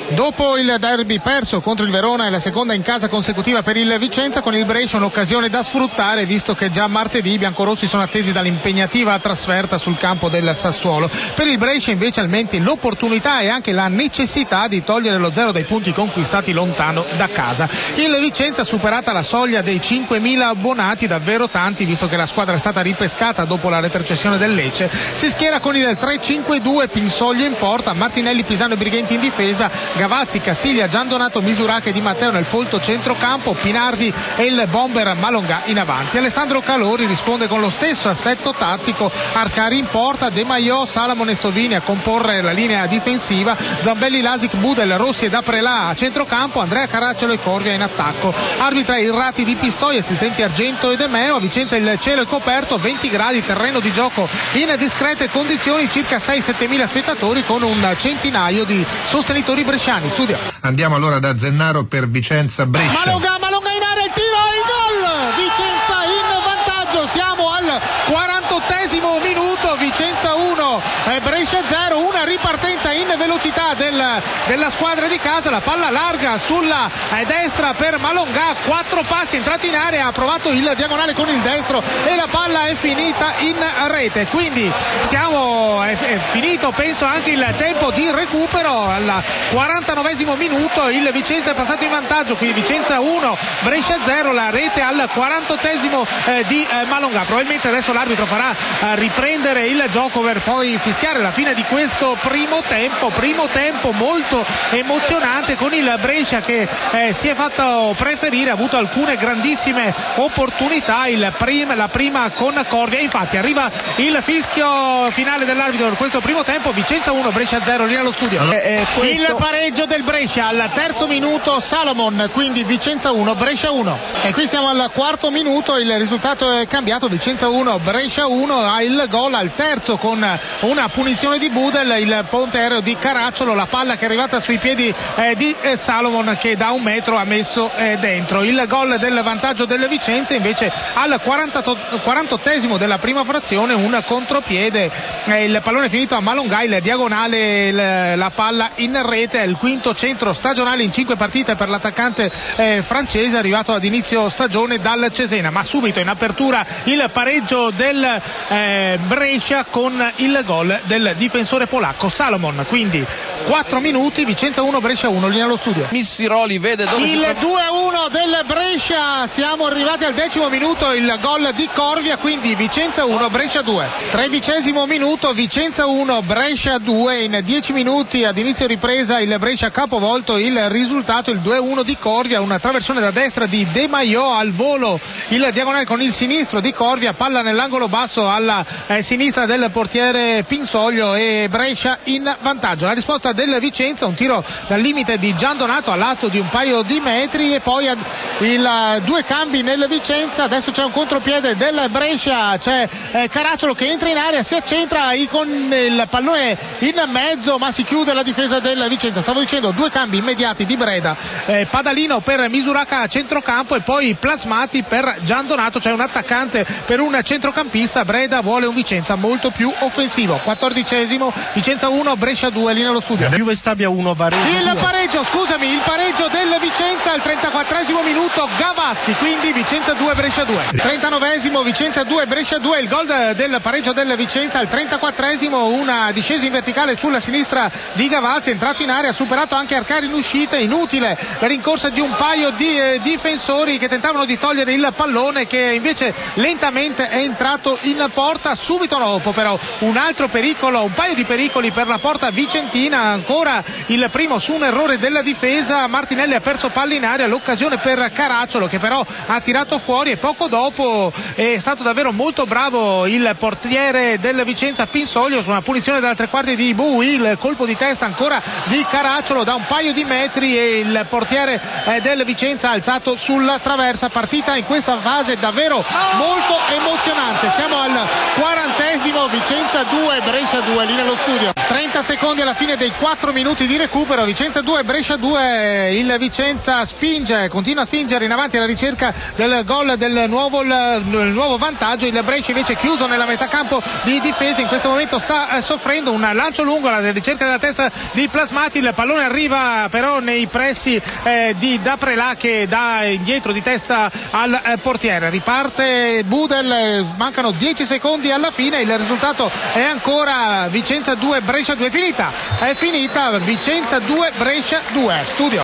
Dopo il derby perso contro il Verona e la seconda in casa consecutiva per il Vicenza, con il Brescia un'occasione da sfruttare, visto che già martedì i biancorossi sono attesi dall'impegnativa trasferta sul campo del Sassuolo. Per il Brescia invece almenti l'opportunità e anche la necessità di togliere lo 0 dai punti conquistati lontano da casa. Il Vicenza, superata la soglia dei 5.000 abbonati, davvero tanti visto che la squadra è stata ripescata dopo la retrocessione del Lecce, si schiera con il 3-5-2, Pinsoglio in porta, Martinelli, Pisano e Brighenti in difesa, Gavazzi, Castiglia, Giandonato, Misurache e Di Matteo nel folto centrocampo, Pinardi e il bomber Malongà in avanti. Alessandro Calori risponde con lo stesso assetto tattico, Arcari in porta, De Maiò, Salamon e Stovini a comporre la linea difensiva, Zambelli, Lasic, Budel, Rossi e Daprelà a centrocampo, Andrea Caracciolo e Corvia in attacco. Arbitra Irrati di Pistoia, assistenti Argento e De Meo. A Vicenza il cielo è coperto, 20 gradi, terreno di gioco in discrete condizioni, circa 6-7 mila spettatori con un centinaio di sostenitori bresciani. Studio. Andiamo allora da Zennaro per Vicenza-Brescia. Malongà in area, il tiro e il gol! Vicenza in vantaggio, siamo al 48esimo minuto, Vicenza 1, Brescia 0, una ripartenza in velocità della squadra di casa, la palla larga sulla destra per Malongà, 4 passi, è entrato in area, ha provato il diagonale con il destro e la palla è finita in rete, quindi è finito penso anche il tempo di recupero. Al 49esimo minuto il Vicenza è passato in vantaggio, quindi Vicenza 1, Brescia 0, la rete al 48esimo di Malongà. Probabilmente adesso l'arbitro farà riprendere il gioco per poi fischiare la fine di questo primo tempo molto emozionante, con il Brescia che si è fatto preferire, ha avuto alcune grandissime opportunità, la prima con Corvia. Infatti arriva il fischio finale dell'arbitro per questo primo tempo, Vicenza 1, Brescia 0, linea allo studio. Il pareggio del Brescia al terzo minuto, Salomon, quindi Vicenza 1, Brescia 1. E qui siamo al quarto minuto, il risultato è cambiato, Vicenza 1, Brescia 1, ha il gol al terzo con una punizione di Budel, il ponte aereo di Caracciolo, la palla che è arrivata sui piedi di Salomon che da 1 metro ha messo dentro. Il gol del vantaggio del Vicenza invece al 48esimo della prima frazione, un contropiede, il pallone è finito a Malongà, il diagonale, la palla in rete, è il quinto centro stagionale in 5 partite per l'attaccante francese, arrivato ad inizio stagione dal Cesena. Ma subito in apertura il pareggio del Brescia con il gol del difensore polacco Salomon, quindi 4 minuti, Vicenza 1, Brescia 1, linea allo studio. Missiroli vede dove il 2-1 del Brescia, siamo arrivati al 10° minuto, il gol di Corvia, quindi Vicenza 1, Brescia 2. 13° minuto, Vicenza 1, Brescia 2, in 10 minuti ad inizio ripresa il Brescia ha capovolto il risultato, il 2-1 di Corvia, una traversone da destra di De Maiò, al volo il diagonale con il sinistro di Corvia, palla nell'angolo basso alla sinistra del portiere Pinsoglio e Brescia in vantaggio. La risposta del Vicenza, un tiro dal limite di Giandonato a lato di un paio di metri, e poi due cambi nel Vicenza. Adesso c'è un contropiede del Brescia, c'è Caracciolo che entra in area, si accentra con il pallone in mezzo, ma si chiude la difesa del Vicenza. Stavo dicendo, 2 cambi immediati di Breda, Padalino per Misuraca a centrocampo e poi plasmati per Giandonato, cioè un attaccante per un centrocampista. Breda vuole un Vicenza molto più offensivo. 14esimo, Vicenza 1, Brescia 2, linea allo studio. Juve Stabia 1, Varese 2. Il pareggio del Vicenza al 34esimo minuto, Gavazzi, quindi Vicenza 2, Brescia 2. 39esimo, Vicenza 2, Brescia 2, il gol del pareggio del Vicenza al 34esimo, una discesa in verticale sulla sinistra di Gavazzi, è entrato in area, ha superato anche Arcari in uscita, inutile la rincorsa di un paio di difensori che tentavano di togliere il pallone, che invece lentamente è entrato in porta. Subito dopo però un paio di pericoli per la porta vicentina, ancora il primo su un errore della difesa, Martinelli ha perso palla in area, l'occasione per Caracciolo che però ha tirato fuori, e poco dopo è stato davvero molto bravo il portiere del Vicenza Pinsoglio su una punizione dalla 3/4 di Boui, il colpo di testa ancora di Caracciolo da un paio di metri e il portiere del Vicenza ha alzato sulla traversa. Partita in questa fase davvero molto emozionante, siamo al 40esimo, Vicenza 2, Brescia 2, linea allo studio. 30 secondi alla fine dei 4 minuti di recupero. Vicenza 2, Brescia 2. Il Vicenza continua a spingere in avanti alla ricerca del gol del nuovo vantaggio. Il Brescia invece chiuso nella metà campo di difesa, in questo momento sta soffrendo un lancio lungo alla ricerca della testa di Plasmati. Il pallone arriva però nei pressi di Daprelà, che dà indietro di testa al portiere. Riparte Budel, mancano 10 secondi alla fine, il risultato è ancora Vicenza 2, Brescia 2. È finita Vicenza 2, Brescia 2. Studio.